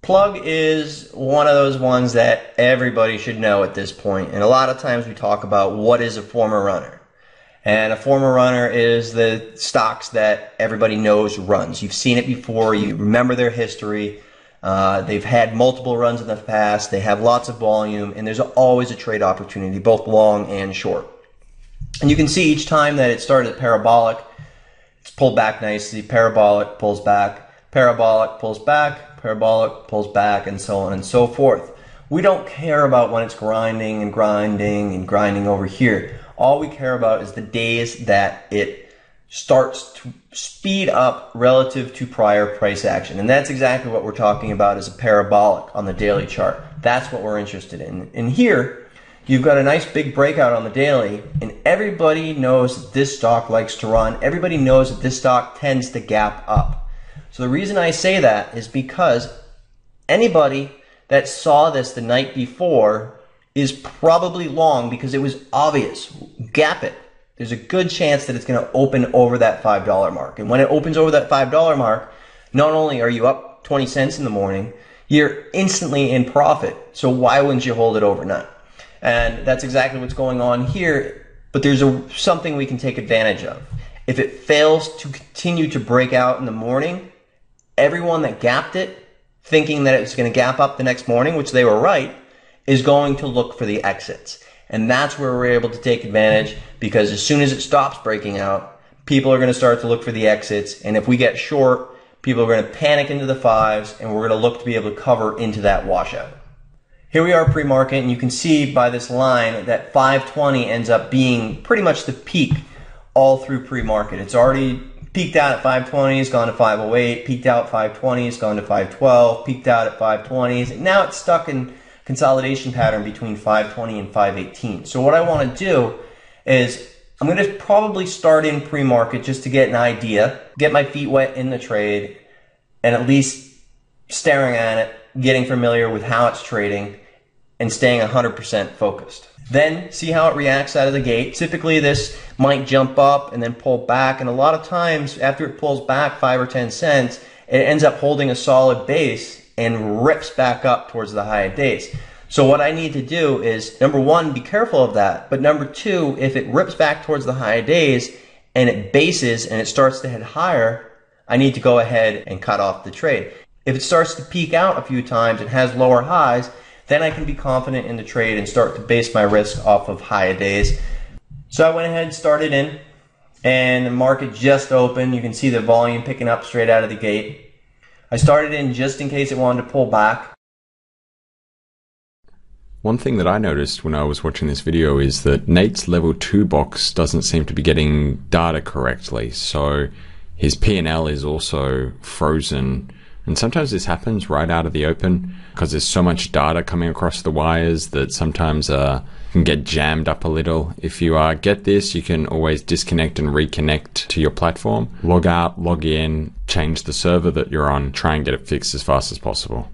Plug is one of those ones that everybody should know at this point. And a lot of times we talk about what is a former runner. And a former runner is the stocks that everybody knows runs. You've seen it before. You remember their history. They've had multiple runs in the past. They have lots of volume. And there's always a trade opportunity, both long and short. And you can see each time that it started at parabolic, it's pulled back nicely. Parabolic pulls back. Parabolic pulls back. Parabolic pulls back, and so on and so forth. We don't care about when it's grinding and grinding and grinding over here. All we care about is the days that it starts to speed up relative to prior price action. And that's exactly what we're talking about as a parabolic on the daily chart. That's what we're interested in. And here, you've got a nice big breakout on the daily, and everybody knows that this stock likes to run. Everybody knows that this stock tends to gap up. So the reason I say that is because anybody that saw this the night before is probably long, because it was obvious. Gap it. There's a good chance that it's going to open over that $5 mark. And when it opens over that $5 mark, not only are you up 20 cents in the morning, you're instantly in profit. So why wouldn't you hold it overnight? And that's exactly what's going on here. But there's something we can take advantage of. If it fails to continue to break out in the morning, everyone that gapped it, thinking that it was going to gap up the next morning, which they were right, is going to look for the exits. And that's where we're able to take advantage, because as soon as it stops breaking out, people are going to start to look for the exits. And if we get short, people are going to panic into the fives, and we're going to look to be able to cover into that washout. Here we are pre-market, and you can see by this line that 520 ends up being pretty much the peak all through pre-market. It's already peaked out at 520, it's gone to 508, peaked out at 520, it's gone to 512, peaked out at 520s, and now it's stuck in consolidation pattern between 520 and 518. So what I want to do is I'm going to probably start in pre-market just to get an idea, get my feet wet in the trade, and at least staring at it, getting familiar with how it's trading, and staying 100% focused. Then see how it reacts out of the gate. Typically this might jump up and then pull back, and a lot of times after it pulls back 5 or 10 cents, it ends up holding a solid base and rips back up towards the high of days. So what I need to do is, number one, be careful of that, but number two, if it rips back towards the high of days and it bases and it starts to head higher, I need to go ahead and cut off the trade. If it starts to peak out a few times and has lower highs, then I can be confident in the trade and start to base my risk off of higher days. So I went ahead and started in, and the market just opened. You can see the volume picking up straight out of the gate. I started in just in case it wanted to pull back. One thing that I noticed when I was watching this video is that Nate's level 2 box doesn't seem to be getting data correctly. So his P&L is also frozen. And sometimes this happens right out of the open because there's so much data coming across the wires that sometimes can get jammed up a little. If you get this, you can always disconnect and reconnect to your platform. Log out, log in, change the server that you're on, try and get it fixed as fast as possible.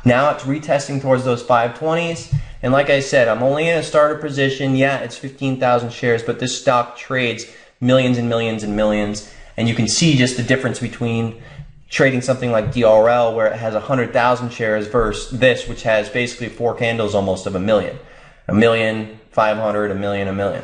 Now it's retesting towards those 520s, and like I said, I'm only in a starter position. Yeah, it's 15,000 shares, but this stock trades millions and millions and millions, and you can see just the difference between trading something like DRL, where it has 100,000 shares, versus this, which has basically 4 candles almost of a million. 1,500,000, a million, a million.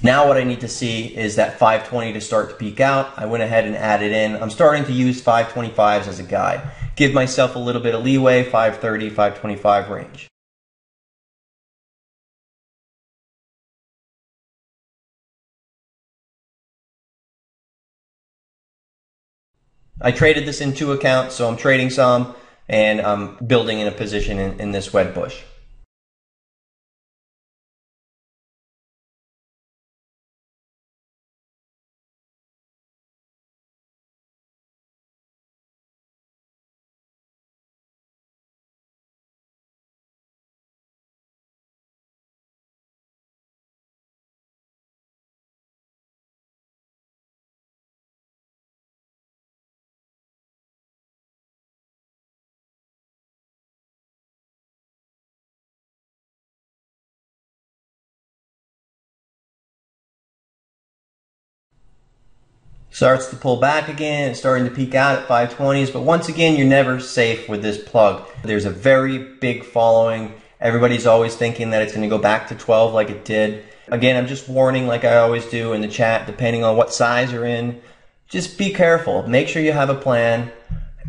Now what I need to see is that 520 to start to peak out. I went ahead and added in. I'm starting to use 525s as a guide. Give myself a little bit of leeway, 530, 525 range. I traded this in 2 accounts, so I'm trading some and I'm building in a position in this wed bush. Starts to pull back again, it's starting to peak out at 520s, but once again, you're never safe with this plug. There's a very big following. Everybody's always thinking that it's going to go back to 12 like it did. Again, I'm just warning, like I always do in the chat, depending on what size you're in, just be careful. Make sure you have a plan.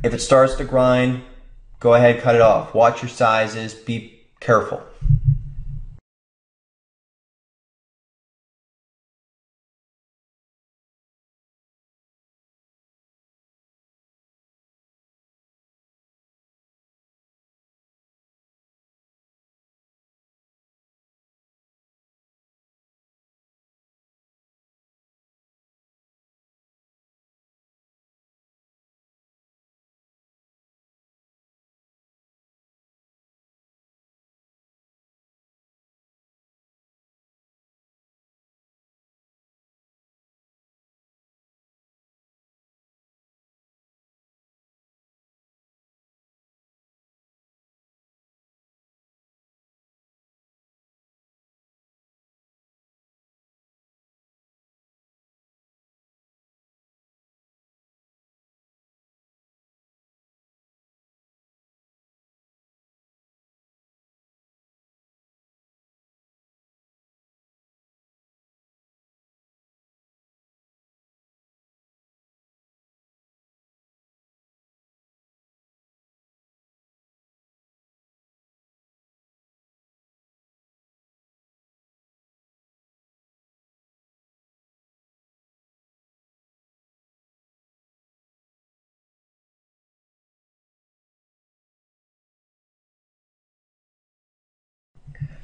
If it starts to grind, go ahead, cut it off. Watch your sizes, be careful.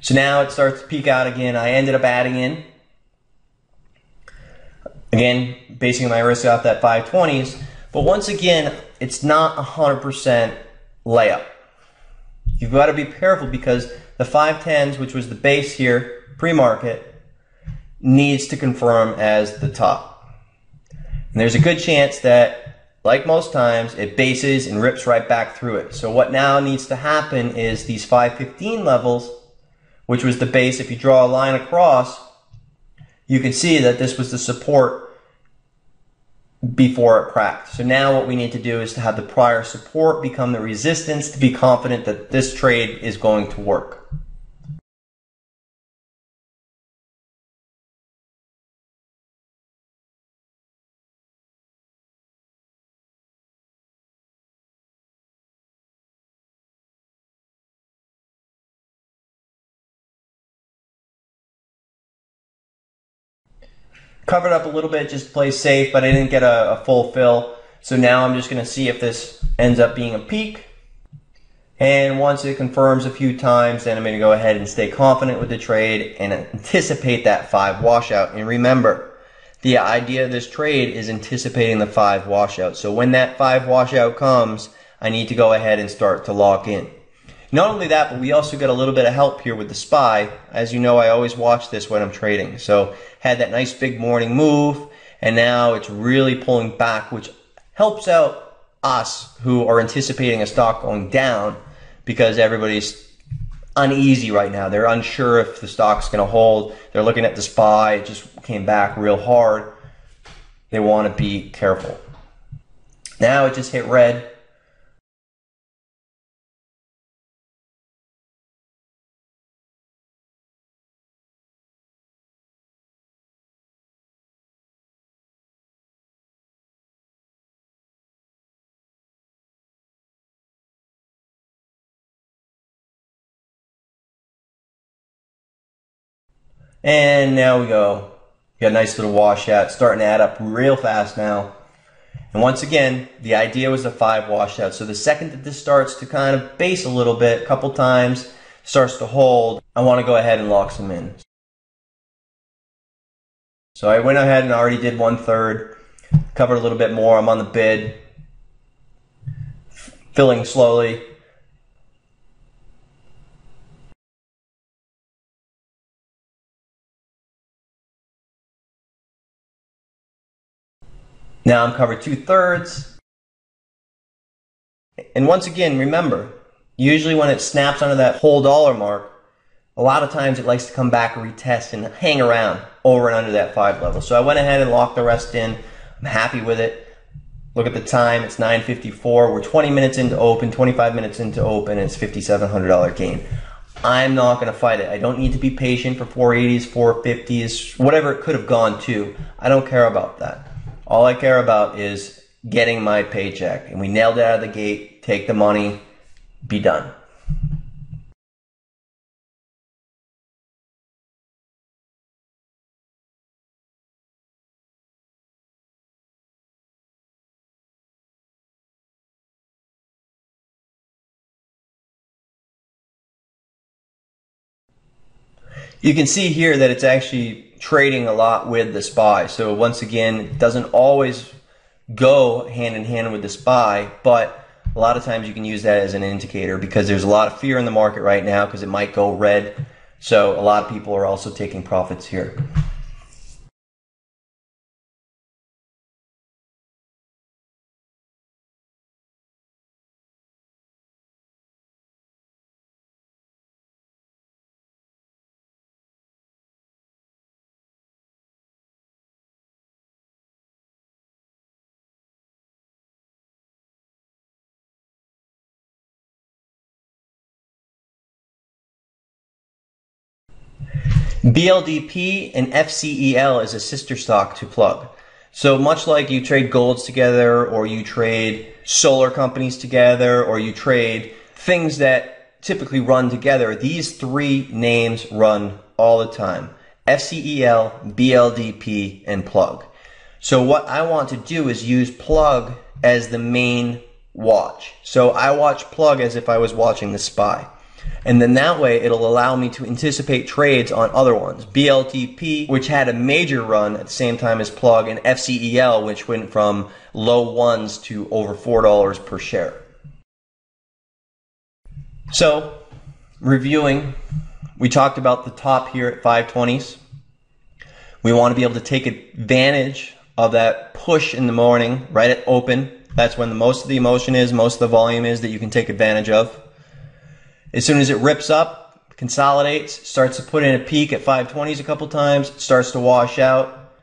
So now it starts to peak out again. I ended up adding in, again, basing my risk off that 520s. But once again, it's not 100% layup. You've got to be careful because the 510s, which was the base here, pre-market, needs to confirm as the top. And there's a good chance that, like most times, it bases and rips right back through it. So what now needs to happen is these 515 levels, which was the base, if you draw a line across, you can see that this was the support before it cracked. So now what we need to do is to have the prior support become the resistance to be confident that this trade is going to work. Covered up a little bit just to play safe, but I didn't get a full fill. So now I'm just going to see if this ends up being a peak. And once it confirms a few times, then I'm going to go ahead and stay confident with the trade and anticipate that 5 washout. And remember, the idea of this trade is anticipating the 5 washout. So when that 5 washout comes, I need to go ahead and start to lock in. Not only that, but we also got a little bit of help here with the SPY. As you know, I always watch this when I'm trading. So had that nice big morning move, and now it's really pulling back, which helps out us who are anticipating a stock going down because everybody's uneasy right now. They're unsure if the stock's going to hold. They're looking at the SPY. It just came back real hard. They want to be careful. Now it just hit red. And now we go. Got a nice little washout, starting to add up real fast now. And once again, the idea was a 5 washout. So the second that this starts to kind of base a little bit, a couple times, starts to hold, I want to go ahead and lock some in. So I went ahead and already did 1/3, covered a little bit more. I'm on the bid, filling slowly. Now I'm covered 2/3. And once again, remember, usually when it snaps under that whole dollar mark, a lot of times it likes to come back, retest, and hang around over and under that 5 level. So I went ahead and locked the rest in. I'm happy with it. Look at the time, it's 9:54. We're 20 minutes into open, 25 minutes into open, and it's $5,700 gain. I'm not going to fight it. I don't need to be patient for 480s, 450s, whatever it could have gone to. I don't care about that. All I care about is getting my paycheck. And we nailed it out of the gate. Take the money. Be done. You can see here that it's actually trading a lot with the SPY. So once again, it doesn't always go hand in hand with the SPY, but a lot of times you can use that as an indicator because there's a lot of fear in the market right now because it might go red. So a lot of people are also taking profits here. BLDP and FCEL is a sister stock to Plug. So much like you trade golds together, or you trade solar companies together, or you trade things that typically run together, these 3 names run all the time. FCEL, BLDP, and Plug. So what I want to do is use Plug as the main watch. So I watch Plug as if I was watching the SPY. And then that way it'll allow me to anticipate trades on other ones. BLTP, which had a major run at the same time as Plug, and FCEL, which went from low ones to over $4 per share. So, reviewing, we talked about the top here at 520s. We want to be able to take advantage of that push in the morning, right at open. That's when most of the emotion is, most of the volume is that you can take advantage of. As soon as it rips up, consolidates, starts to put in a peak at 520s a couple times, starts to wash out.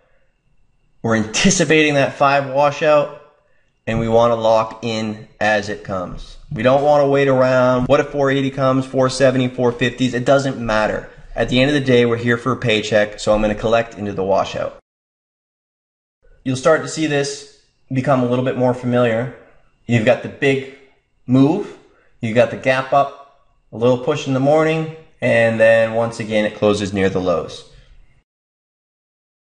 We're anticipating that 5 washout, and we want to lock in as it comes. We don't want to wait around. What if 480 comes, 470, 450s? It doesn't matter. At the end of the day, we're here for a paycheck, so I'm going to collect into the washout. You'll start to see this become a little bit more familiar. You've got the big move, you've got the gap up, a little push in the morning, and then once again it closes near the lows.